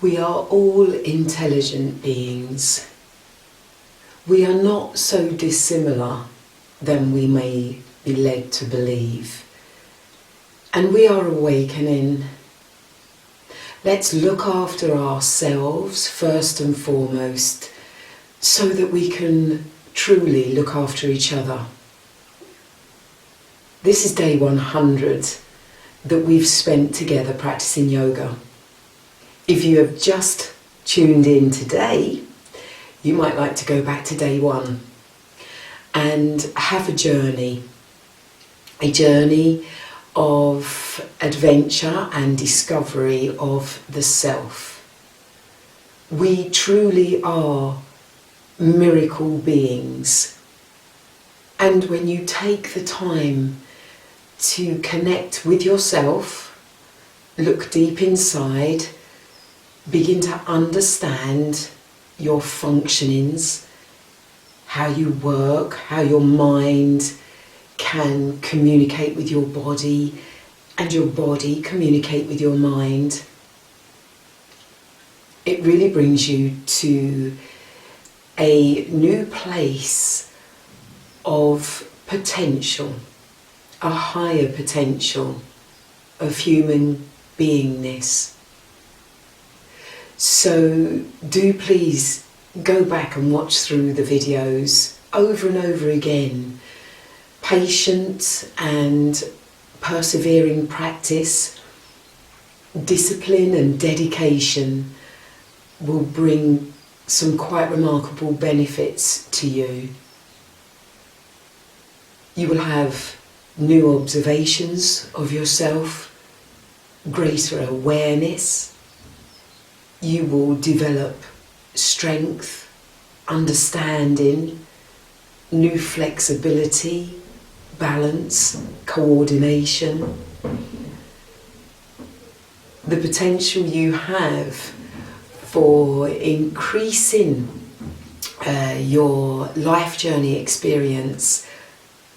We are all intelligent beings. We are not so dissimilar than we may be led to believe. And we are awakening. Let's look after ourselves first and foremost, so that we can truly look after each other. This is day 100 that we've spent together practicing yoga. If you have just tuned in today, you might like to go back to day 1 and have a journey of adventure and discovery of the self. We truly are miracle beings, and when you take the time to connect with yourself, look deep inside, begin to understand your functionings, how you work, how your mind can communicate with your body and your body communicate with your mind. It really brings you to a new place of potential, a higher potential of human beingness. So do please go back and watch through the videos over and over again. Patient and persevering practice, discipline and dedication will bring some quite remarkable benefits to you. You will have new observations of yourself, greater awareness. You will develop strength, understanding, new flexibility, balance, coordination. The potential you have for increasing your life journey experience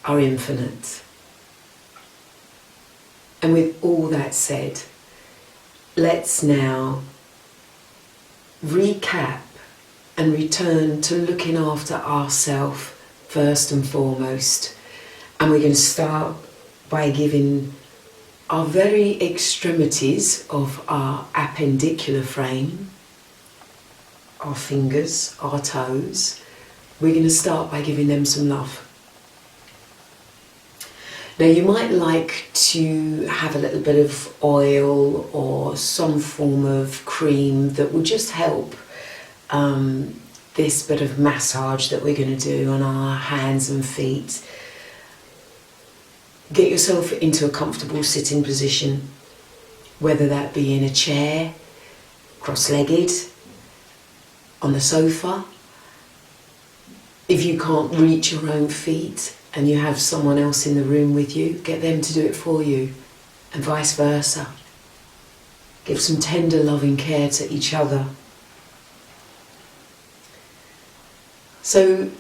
are infinite. And with all that said, let's now recap and return to looking after ourselves first and foremost. And we're going to start by giving our very extremities of our appendicular frame, our fingers, our toes, we're going to start by giving them some love. Now you might like to have a little bit of oil or some form of cream that will just help this bit of massage that we're going to do on our hands and feet. Get yourself into a comfortable sitting position, whether that be in a chair, cross-legged, on the sofa. If you can't reach your own feet and you have someone else in the room with you, get them to do it for you, and vice versa. Give some tender loving care to each other. So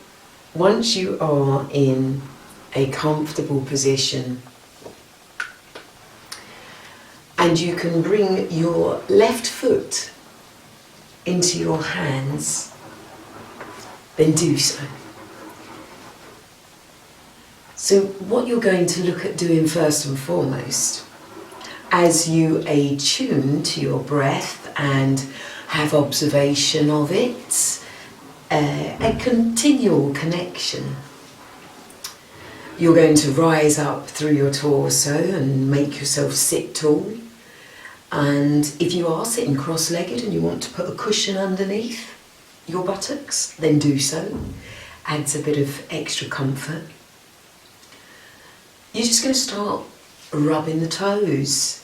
once you are in a comfortable position and you can bring your left foot into your hands, then do so. So what you're going to look at doing first and foremost, as you attune to your breath and have observation of it, a continual connection. You're going to rise up through your torso and make yourself sit tall. And if you are sitting cross-legged and you want to put a cushion underneath your buttocks, then do so. Adds a bit of extra comfort. You're just going to start rubbing the toes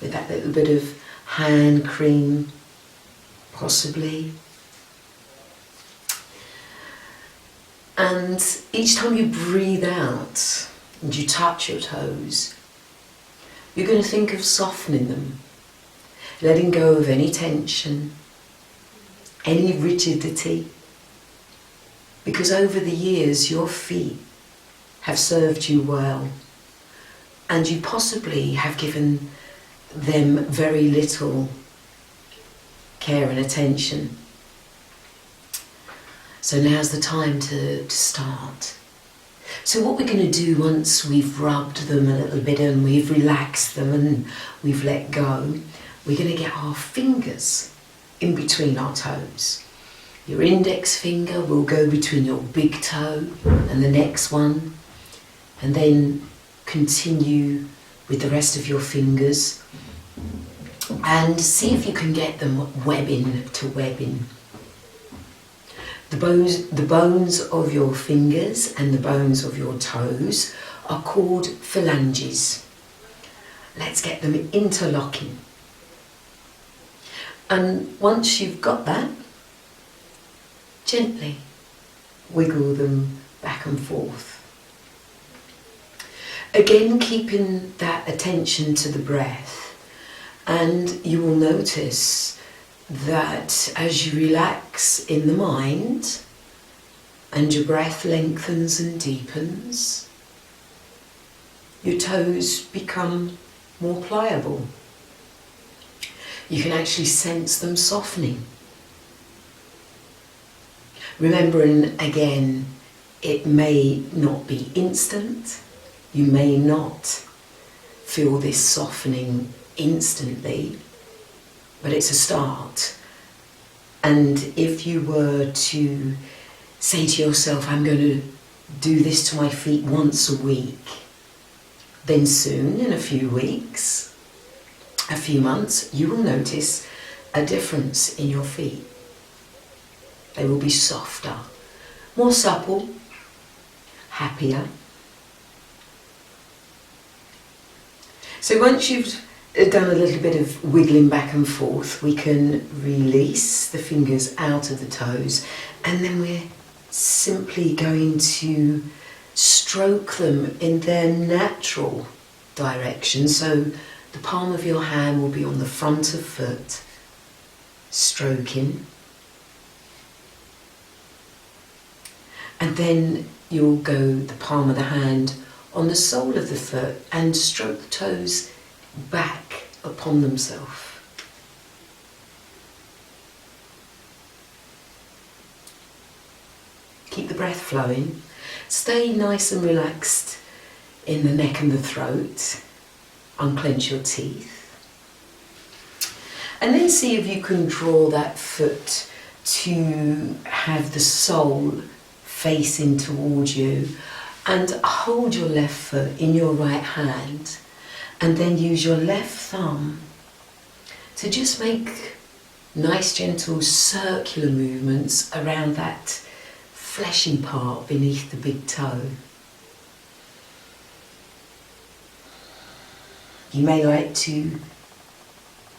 with that little bit of hand cream, possibly. And each time you breathe out and you touch your toes, you're going to think of softening them, letting go of any tension, any rigidity, because over the years your feet have served you well, and you possibly have given them very little care and attention. So now's the time to start. So what we're going to do once we've rubbed them a little bit and we've relaxed them and we've let go, we're going to get our fingers in between our toes. Your index finger will go between your big toe and the next one, and then continue with the rest of your fingers and see if you can get them webbing to webbing. The bones of your fingers and the bones of your toes are called phalanges. Let's get them interlocking. And once you've got that, gently wiggle them back and forth. Again, keeping that attention to the breath, and you will notice that as you relax in the mind and your breath lengthens and deepens, your toes become more pliable. You can actually sense them softening. Remembering again, it may not be instant. You may not feel this softening instantly, but it's a start. And if you were to say to yourself, I'm going to do this to my feet once a week, then soon, in a few weeks, a few months, you will notice a difference in your feet. They will be softer, more supple, happier. So once you've done a little bit of wiggling back and forth, we can release the fingers out of the toes, and then we're simply going to stroke them in their natural direction. So the palm of your hand will be on the front of foot, stroking. And then you'll go the palm of the hand on the sole of the foot and stroke the toes back upon themselves. Keep the breath flowing. Stay nice and relaxed in the neck and the throat. Unclench your teeth. And then see if you can draw that foot to have the sole facing towards you, and hold your left foot in your right hand, and then use your left thumb to just make nice gentle circular movements around that fleshy part beneath the big toe. You may like to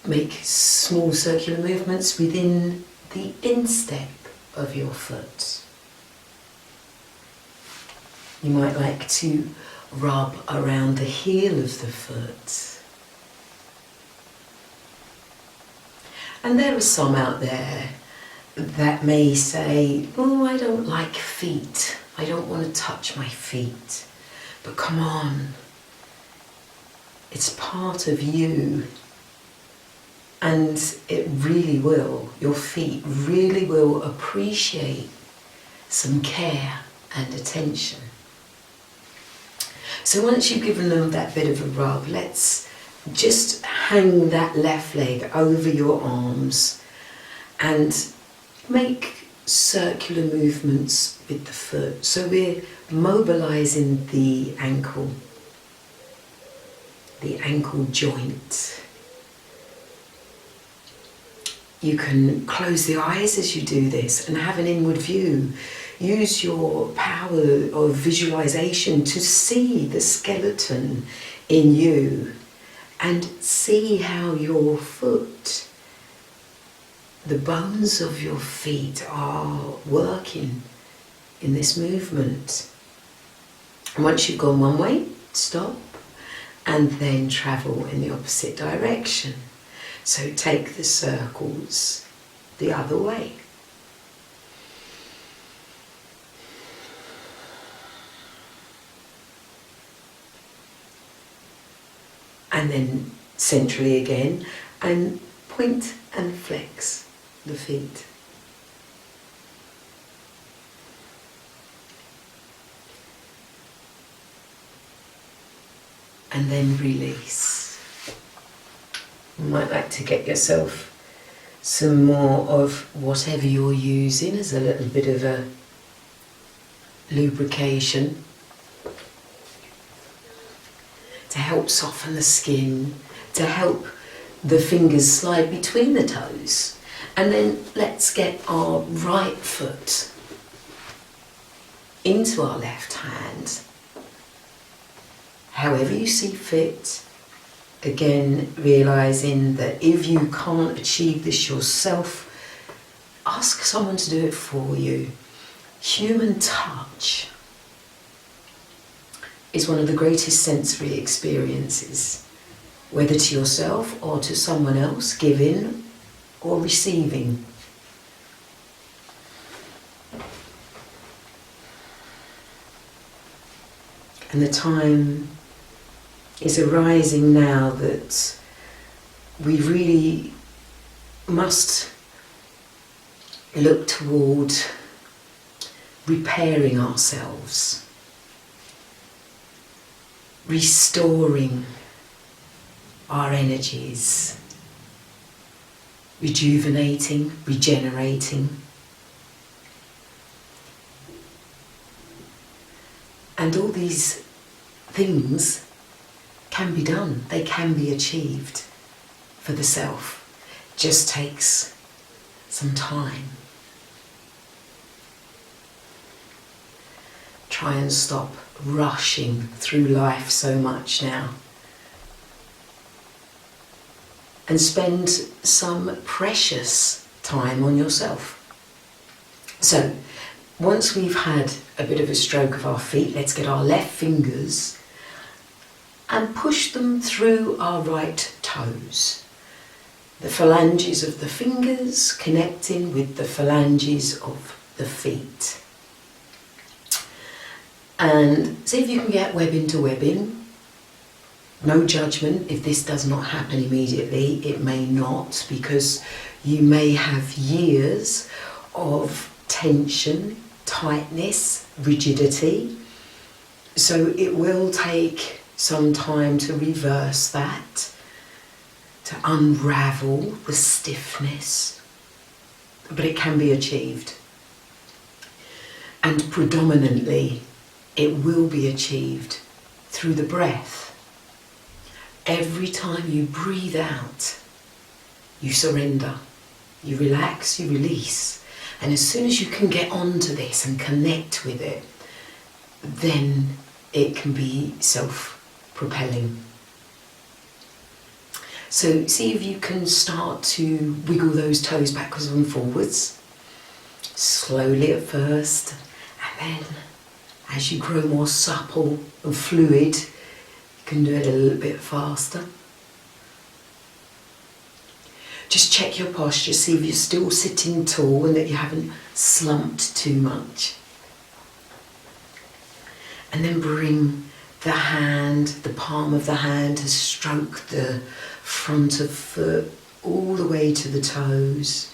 make small circular movements within the instep of your foot. You might like to rub around the heel of the foot. And there are some out there that may say, oh, I don't like feet. I don't want to touch my feet. But come on, it's part of you. And it really will, your feet really will appreciate some care and attention. So once you've given them that bit of a rub, let's just hang that left leg over your arms and make circular movements with the foot. So we're mobilizing the ankle joint. You can close the eyes as you do this and have an inward view. Use your power of visualization to see the skeleton in you and see how your foot, the bones of your feet are working in this movement. And once you've gone one way, stop and then travel in the opposite direction. So take the circles the other way. And then centrally again, and point and flex. the feet. And then release. You might like to get yourself some more of whatever you're using as a little bit of a lubrication to help soften the skin, to help the fingers slide between the toes. And then let's get our right foot into our left hand, however you see fit. Again, realising that if you can't achieve this yourself, ask someone to do it for you. Human touch is one of the greatest sensory experiences, whether to yourself or to someone else, giving or receiving. And the time is arising now that we really must look toward repairing ourselves, restoring our energies, rejuvenating, regenerating. And all these things can be done, they can be achieved for the self. It just takes some time. Try and stop rushing through life so much now. And spend some precious time on yourself. So, once we've had a bit of a stroke of our feet, let's get our left fingers and push them through our right toes. The phalanges of the fingers connecting with the phalanges of the feet. And see if you can get webbing to webbing. No judgment if this does not happen immediately. It may not, because you may have years of tension, tightness, rigidity. So it will take some time to reverse that, to unravel the stiffness, but it can be achieved. And predominantly, it will be achieved through the breath. Every time you breathe out, you surrender, you relax, you release. And as soon as you can get onto this and connect with it, then it can be self-propelling. So see if you can start to wiggle those toes backwards and forwards, slowly at first, and then as you grow more supple and fluid, you can do it a little bit faster. Just check your posture, see if you're still sitting tall and that you haven't slumped too much. And then bring the hand, the palm of the hand, to stroke the front of foot all the way to the toes.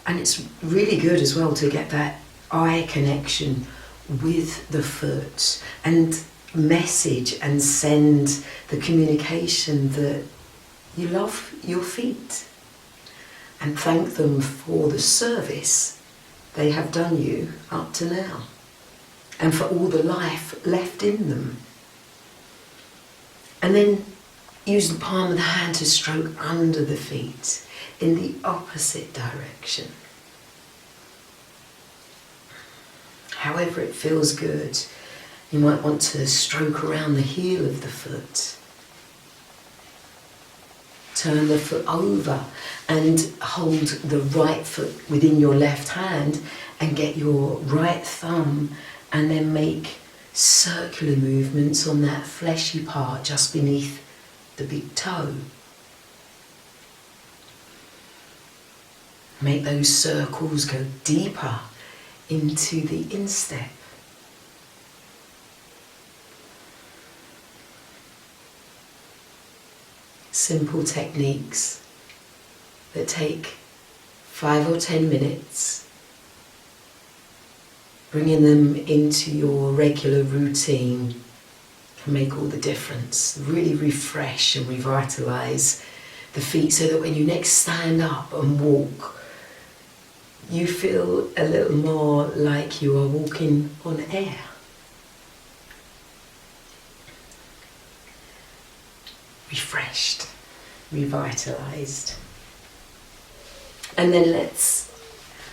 And it's really good as well to get that eye connection with the foot and message and send the communication that you love your feet and thank them for the service they have done you up to now and for all the life left in them. And then use the palm of the hand to stroke under the feet in the opposite direction. However it feels good. You might want to stroke around the heel of the foot. Turn the foot over and hold the right foot within your left hand and get your right thumb and then make circular movements on that fleshy part just beneath the big toe. Make those circles go deeper into the instep. Simple techniques that take 5 or 10 minutes, bringing them into your regular routine can make all the difference. Really refresh and revitalise the feet so that when you next stand up and walk, you feel a little more like you are walking on air. Refreshed, revitalised. And then let's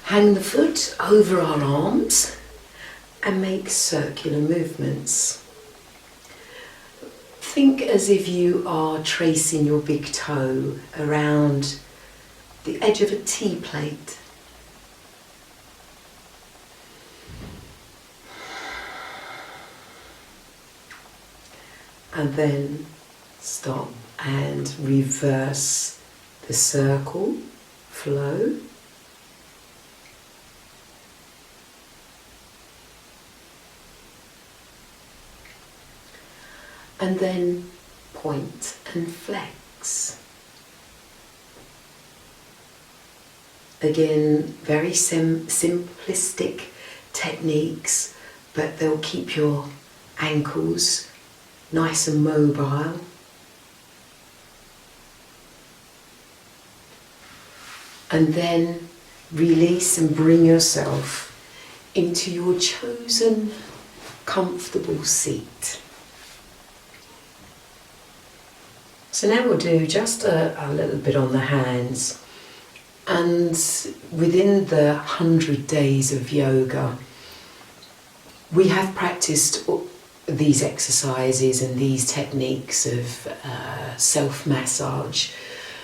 hang the foot over our arms and make circular movements. Think as if you are tracing your big toe around the edge of a tea plate. And then stop and reverse the circle flow. And then point and flex. Again, very simplistic techniques, but they'll keep your ankles nice and mobile. And then release and bring yourself into your chosen comfortable seat. So now we'll do just a little bit on the hands. And within the 100 days of yoga, we have practiced these exercises and these techniques of self-massage.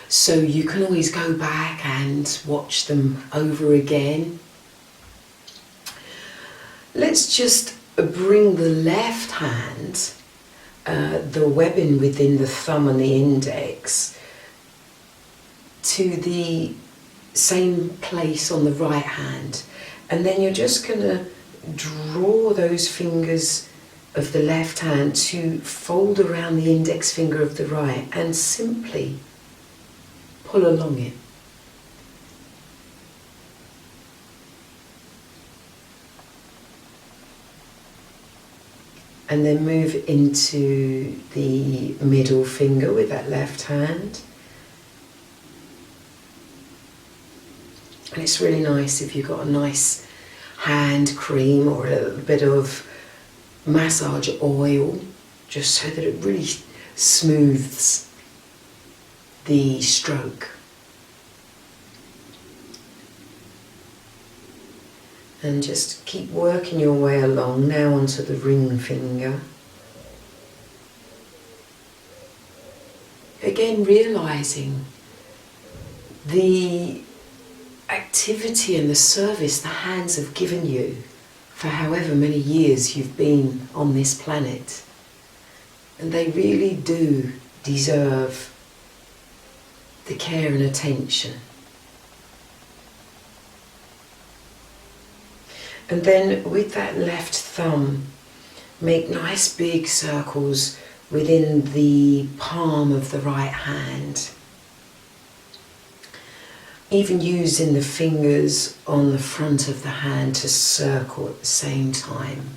So you can always go back and watch them over again. Let's just bring the left hand, the webbing within the thumb and the index, to the same place on the right hand. And then you're just going to draw those fingers of the left hand to fold around the index finger of the right and simply pull along it. And then move into the middle finger with that left hand. And it's really nice if you've got a nice hand cream or a little bit of massage oil, just so that it really smooths the stroke. And just keep working your way along now onto the ring finger. Again, realizing the activity and the service the hands have given you for however many years you've been on this planet. And they really do deserve the care and attention. And then with that left thumb, make nice big circles within the palm of the right hand. Even using the fingers on the front of the hand to circle at the same time.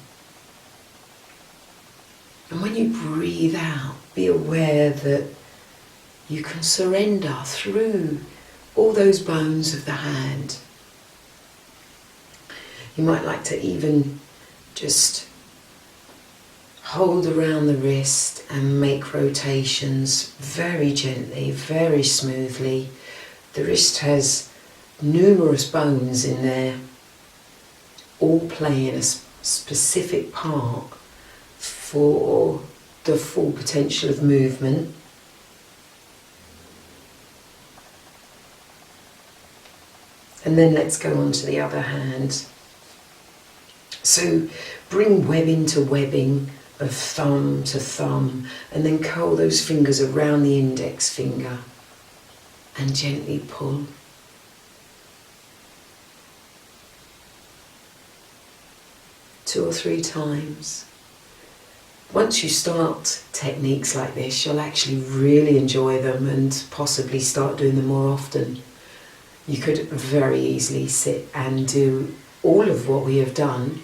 And when you breathe out, be aware that you can surrender through all those bones of the hand. You might like to even just hold around the wrist and make rotations very gently, very smoothly. The wrist has numerous bones in there, all playing a specific part for the full potential of movement. And then let's go on to the other hand. So bring webbing to webbing, of thumb to thumb, and then curl those fingers around the index finger and gently pull. Two or three times. Once you start techniques like this, you'll actually really enjoy them and possibly start doing them more often. You could very easily sit and do all of what we have done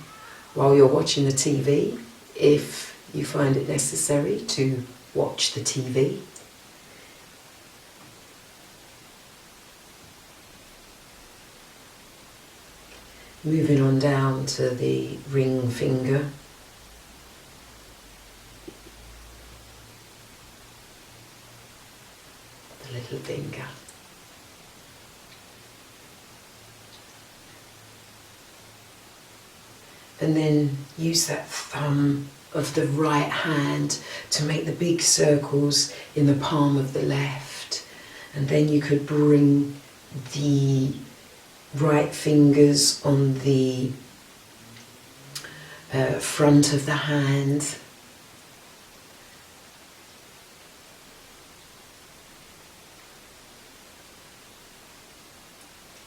while you're watching the TV, if you find it necessary to watch the TV. Moving on down to the ring finger. The little finger. And then use that thumb of the right hand to make the big circles in the palm of the left. And then you could bring the right fingers on the front of the hand.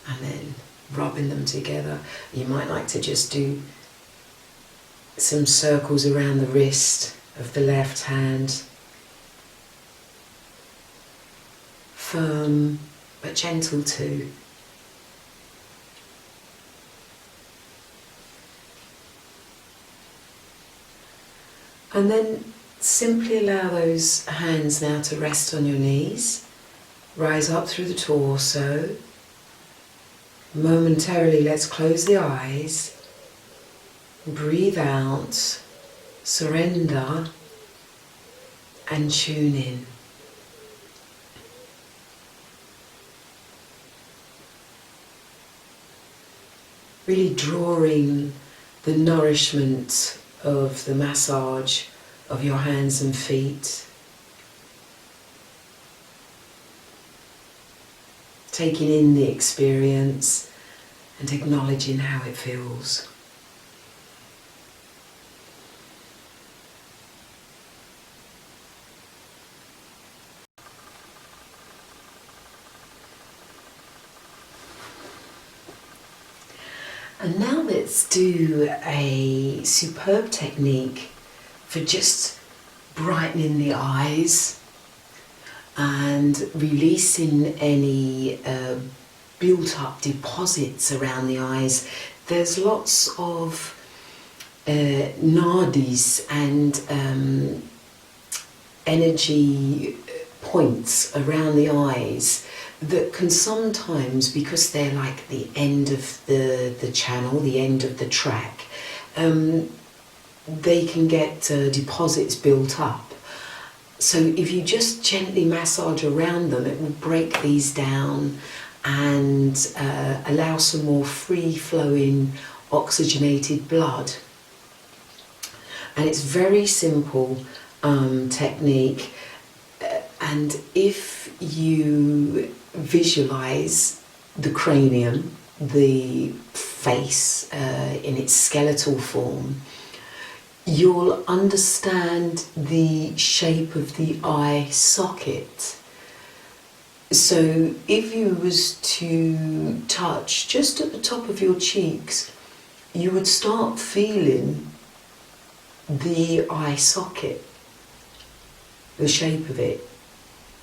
And then rubbing them together. You might like to just do some circles around the wrist of the left hand. Firm but gentle too. And then simply allow those hands now to rest on your knees. Rise up through the torso. Momentarily, let's close the eyes. Breathe out, surrender, and tune in. Really drawing the nourishment of the massage of your hands and feet. Taking in the experience and acknowledging how it feels. And now let's do a superb technique for just brightening the eyes and releasing any built-up deposits around the eyes. There's lots of nadis and energy points around the eyes that can sometimes, because they're like the end of the channel, the end of the track, they can get deposits built up. So if you just gently massage around them, it will break these down and allow some more free-flowing oxygenated blood. And it's very simple technique. And if you visualize the cranium, the face in its skeletal form, you'll understand the shape of the eye socket. So if you was to touch just at the top of your cheeks, you would start feeling the eye socket, the shape of it,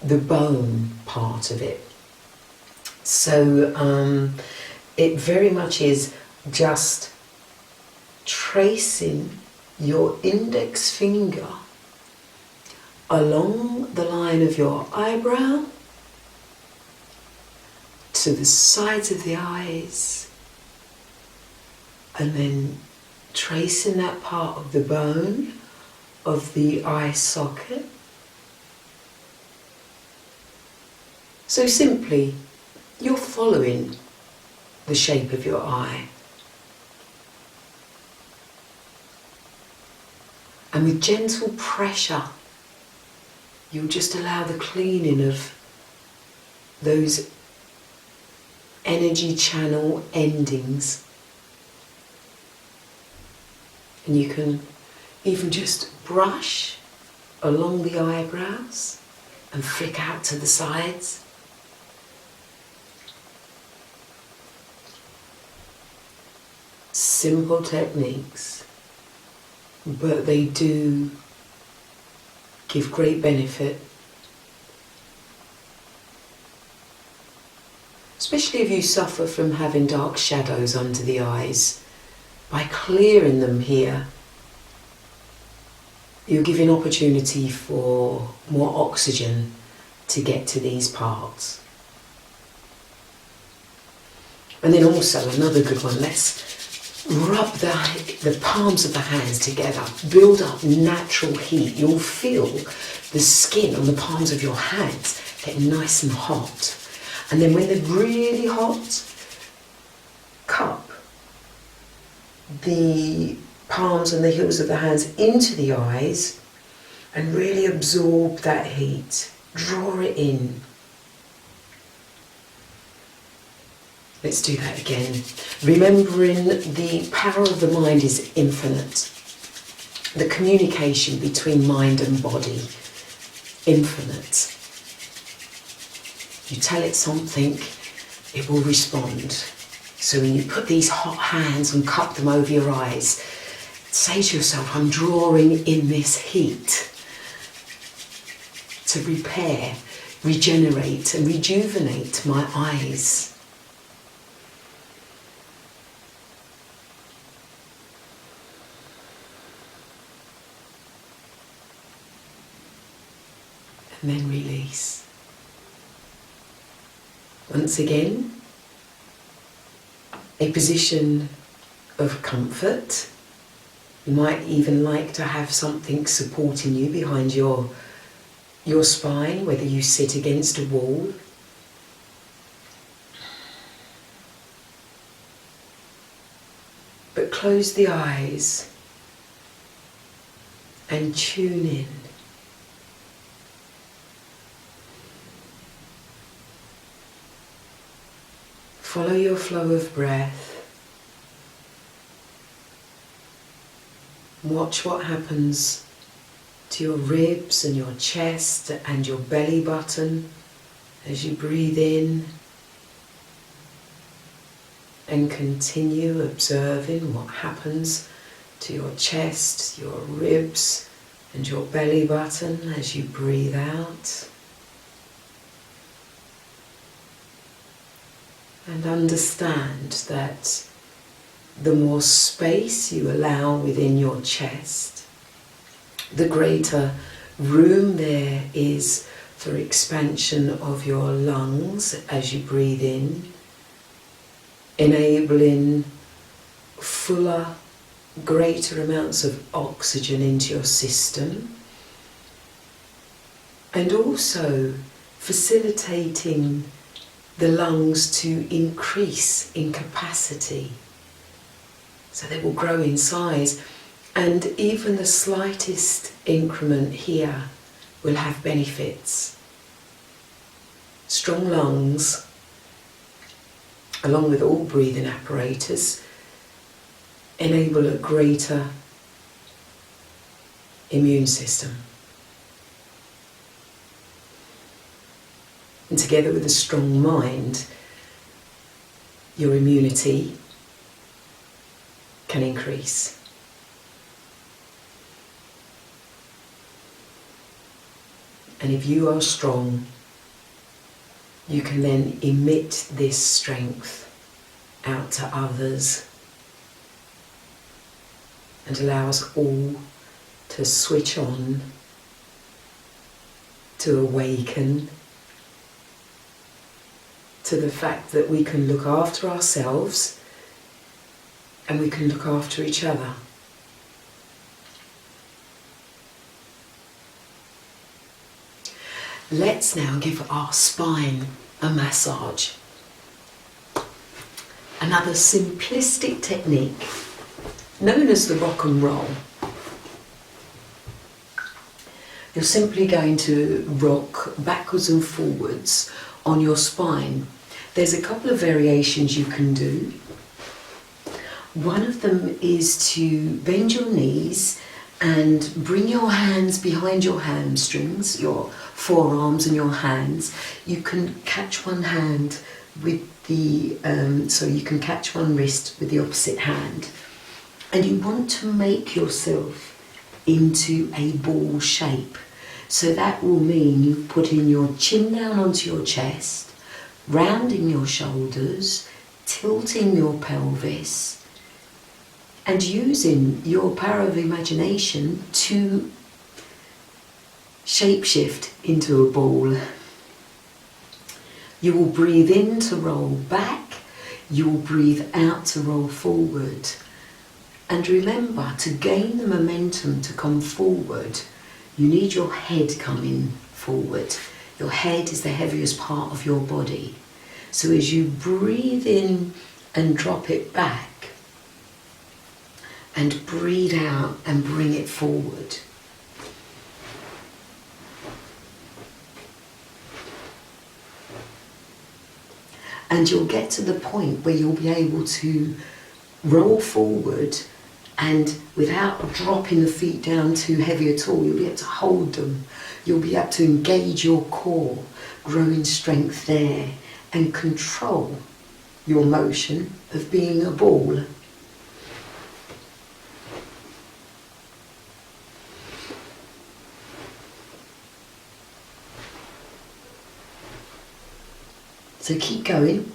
the bone part of it. So it very much is just tracing your index finger along the line of your eyebrow to the sides of the eyes, and then tracing that part of the bone of the eye socket. So simply, you're following the shape of your eye. And with gentle pressure, you'll just allow the cleaning of those energy channel endings. And you can even just brush along the eyebrows and flick out to the sides. Simple techniques, but they do give great benefit. especially if you suffer from having dark shadows under the eyes. By clearing them here, you're giving opportunity for more oxygen to get to these parts. And then also another good one, let's rub the palms of the hands together, build up natural heat. You'll feel the skin on the palms of your hands get nice and hot. And then when they're really hot, cup the palms and the heels of the hands into the eyes and really absorb that heat. Draw it in. Let's do that again. Remembering the power of the mind is infinite. The communication between mind and body, infinite. You tell it something, it will respond. So when you put these hot hands and cup them over your eyes, say to yourself, I'm drawing in this heat to repair, regenerate and rejuvenate my eyes. And then release. Once again, a position of comfort. You might even like to have something supporting you behind your spine, whether you sit against a wall. But close the eyes and tune in. Follow your flow of breath. Watch what happens to your ribs and your chest and your belly button as you breathe in, and continue observing what happens to your chest, your ribs and your belly button as you breathe out. And understand that the more space you allow within your chest, the greater room there is for expansion of your lungs as you breathe in, enabling fuller, greater amounts of oxygen into your system, and also facilitating the lungs to increase in capacity. So they will grow in size, and even the slightest increment here will have benefits. Strong lungs, along with all breathing apparatus, enable a greater immune system. And together with a strong mind, your immunity can increase. And if you are strong, you can then emit this strength out to others and allow us all to switch on, to awaken to the fact that we can look after ourselves and we can look after each other. Let's now give our spine a massage. Another simplistic technique known as the rock and roll. You're simply going to rock backwards and forwards on your spine. There's a couple of variations you can do. One of them is to bend your knees and bring your hands behind your hamstrings, your forearms and your hands. You can catch one hand with the, so you can catch one wrist with the opposite hand. And you want to make yourself into a ball shape. So that will mean you putting your chin down onto your chest, rounding your shoulders, tilting your pelvis, and using your power of imagination to shapeshift into a ball. You will breathe in to roll back, you will breathe out to roll forward. And remember, to gain the momentum to come forward, you need your head coming forward. Your head is the heaviest part of your body. So as you breathe in and drop it back, and breathe out and bring it forward. And you'll get to the point where you'll be able to roll forward, and without dropping the feet down too heavy at all, you'll be able to hold them. You'll be able to engage your core, grow in strength there, and control your motion of being a ball. So keep going.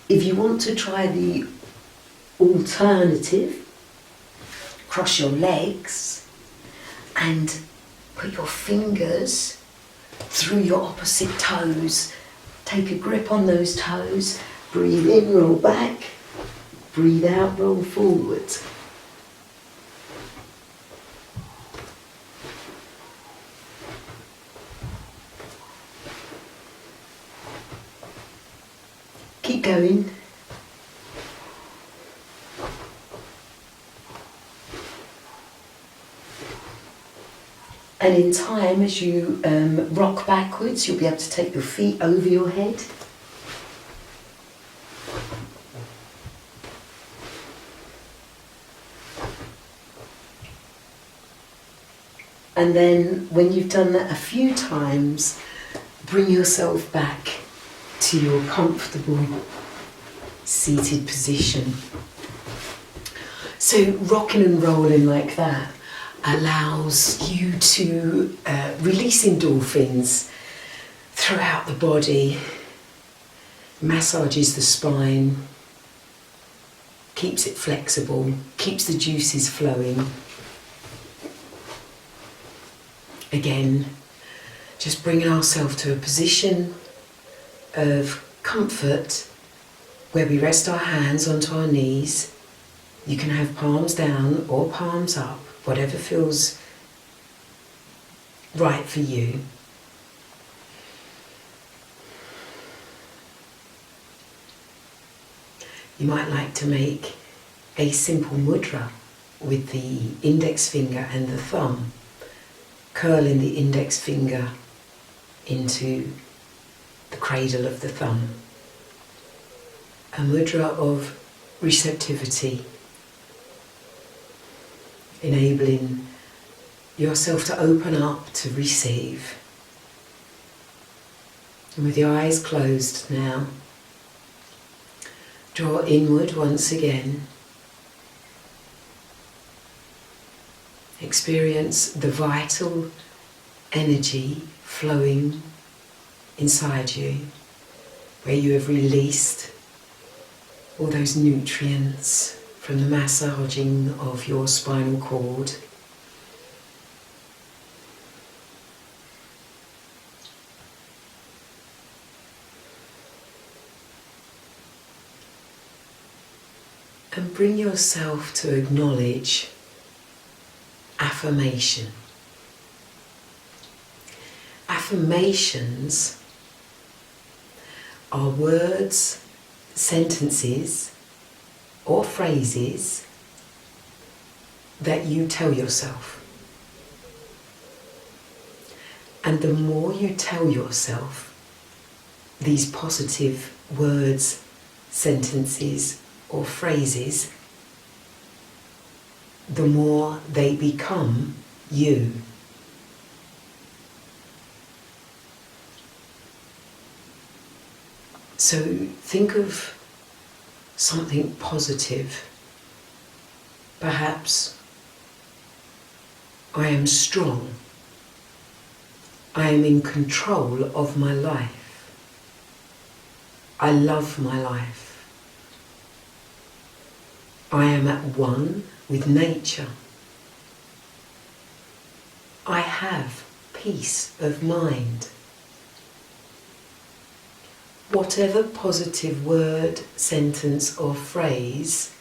If you want to try the alternative, cross your legs and put your fingers through your opposite toes. Take a grip on those toes. Breathe in, roll back. Breathe out, roll forward. Keep going. And in time, as you rock backwards, you'll be able to take your feet over your head. And then when you've done that a few times, bring yourself back to your comfortable seated position. So rocking and rolling like that allows you to release endorphins throughout the body, massages the spine, keeps it flexible, keeps the juices flowing. Again, just bringing ourselves to a position of comfort where we rest our hands onto our knees. You can have palms down or palms up, whatever feels right for you. You might like to make a simple mudra with the index finger and the thumb, curling the index finger into the cradle of the thumb. A mudra of receptivity, enabling yourself to open up to receive. And with your eyes closed now, draw inward once again. Experience the vital energy flowing inside you, where you have released all those nutrients from the massaging of your spinal cord. And bring yourself to acknowledge affirmation. Affirmations are words, sentences, or phrases that you tell yourself. And the more you tell yourself these positive words, sentences, or phrases, the more they become you. So think of something positive. Perhaps, I am strong. I am in control of my life. I love my life. I am at one with nature. I have peace of mind. Whatever positive word, sentence or phrase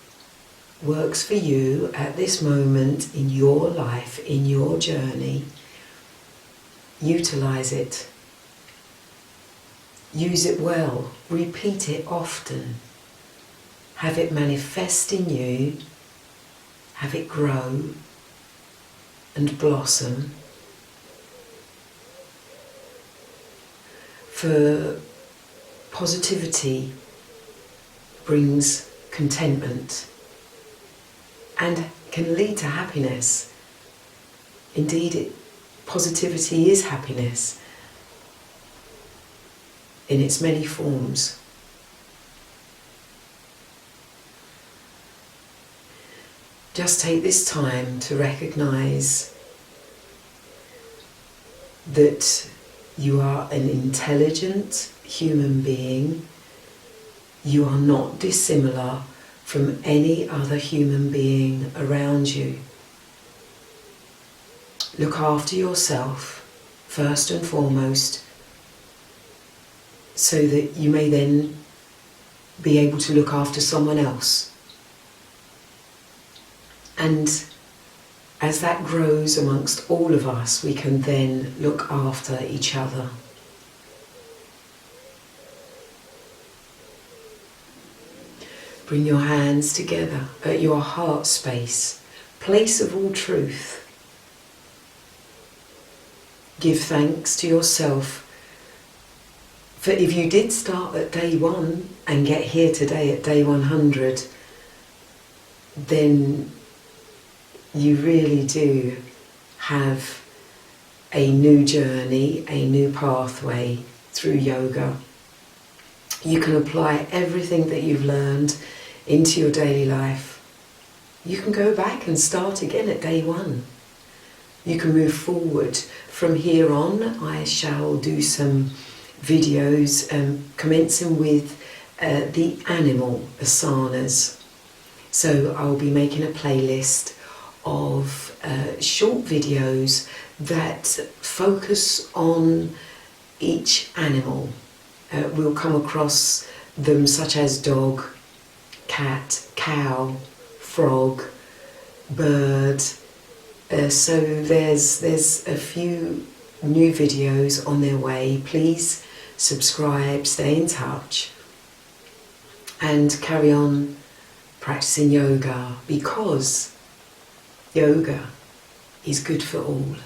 works for you at this moment in your life, in your journey, utilise it. Use it well. Repeat it often. Have it manifest in you. Have it grow and blossom. For positivity brings contentment and can lead to happiness. Indeed, positivity is happiness in its many forms. Just take this time to recognise that you are an intelligent human being. You are not dissimilar from any other human being around you. Look after yourself first and foremost, so that you may then be able to look after someone else. And as that grows amongst all of us, we can then look after each other. Bring your hands together at your heart space, place of all truth. Give thanks to yourself for if you did start at day 1 and get here today at day 100, then you really do have a new journey, a new pathway through yoga. You can apply everything that you've learned into your daily life. You can go back and start again at day 1. You can move forward. From here on, I shall do some videos commencing with the animal asanas. So I'll be making a playlist of short videos that focus on each animal. We'll come across them such as dog, cat, cow, frog, bird. So there's a few new videos on their way. Please subscribe, stay in touch, and carry on practicing yoga, because yoga is good for all.